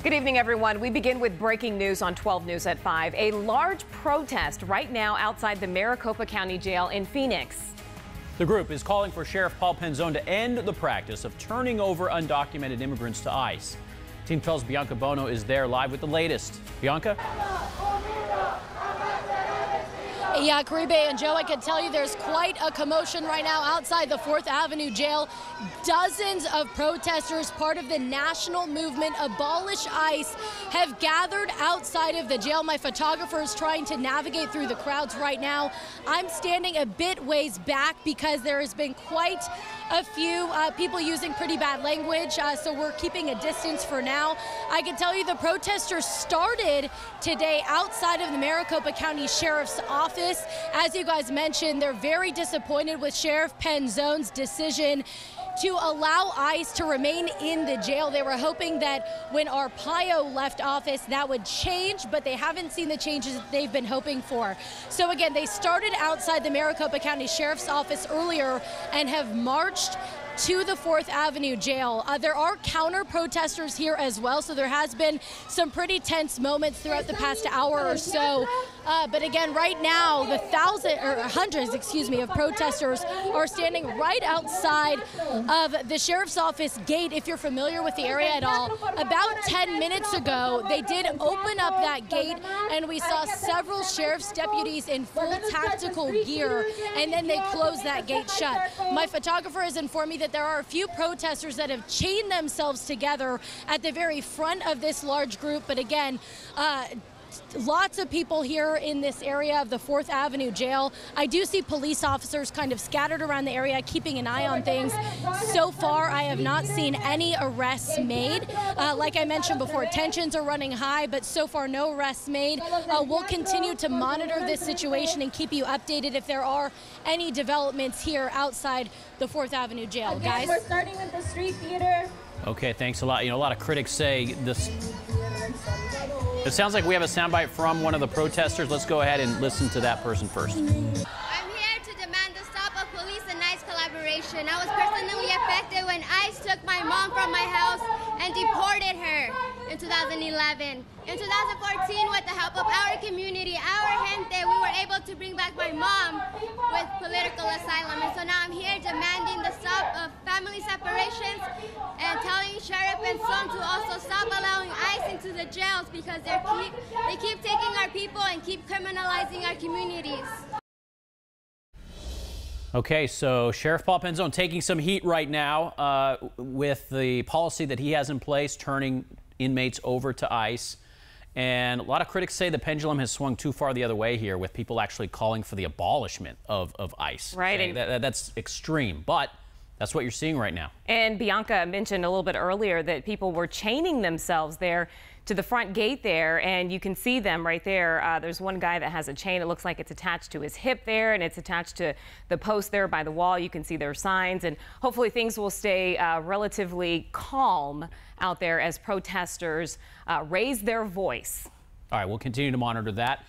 Good evening, everyone. We begin with breaking news on 12 News at 5. A large protest right now outside the Maricopa County Jail in Phoenix. The group is calling for Sheriff Penzone to end the practice of turning over undocumented immigrants to ICE. Team 12's Bianca Bono is there live with the latest. Bianca? Yeah, Caribe and Joe, I can tell you there's quite a commotion right now outside the 4th Avenue jail. Dozens of protesters, part of the national movement Abolish ICE, have gathered outside of the jail. My photographer is trying to navigate through the crowds right now. I'm standing a bit ways back because there has been quite a few people using pretty bad language, so we're keeping a distance for now. I can tell you the protesters started today outside of the Maricopa County Sheriff's Office. As you guys mentioned, they're very disappointed with Sheriff Penzone's decision to allow ICE to remain in the jail. They were hoping that when Arpaio left office, that would change, but they haven't seen the changes that they've been hoping for. So again, they started outside the Maricopa County Sheriff's Office earlier and have marched to the 4th Avenue jail. There are counter protesters here as well, so there has been some pretty tense moments throughout the past hour or so. But again, right now, the hundreds of protesters are standing right outside of the Sheriff's Office gate. If you're familiar with the area at all, about 10 minutes ago, they did open up that gate, and we saw several sheriff's deputies in full tactical gear, and then they closed that gate shut. My photographer has informed me that there are a few protesters that have chained themselves together at the very front of this large group. But again, lots of people here in this area of the 4th Avenue jail. I do see police officers kind of scattered around the area, keeping an eye on things. So far, I have not seen any arrests made. Like I mentioned before, tensions are running high, but so far no arrests made. We'll continue to monitor this situation and keep you updated if there are any developments here outside the 4th Avenue jail. Guys? We're starting with the street theater. Okay, thanks a lot. You know, a lot of critics say this. It sounds like we have a soundbite from one of the protesters. Let's go ahead and listen to that person first. I'm here to demand the stop of police and ICE collaboration. I was personally affected when ICE took my mom from my house and deported her in 2011. In 2014, with the help of our community, our gente, we were able to bring back my mom with political asylum. And so now I'm here demanding the stop of family separations and telling Sheriff Penzone to also stop allowing ICE into the jails because they keep taking our people and keep criminalizing our communities. Okay, so Sheriff Penzone taking some heat right now with the policy that he has in place, turning inmates over to ICE. And a lot of critics say the pendulum has swung too far the other way here, with people actually calling for the abolishment of ICE. Right. That's extreme, but that's what you're seeing right now. And Bianca mentioned a little bit earlier that people were chaining themselves there to the front gate there, and you can see them right there. There's one guy that has a chain. It looks like it's attached to his hip there, and it's attached to the post there by the wall. You can see their signs, and hopefully things will stay relatively calm out there as protesters raise their voice. All right, we'll continue to monitor that.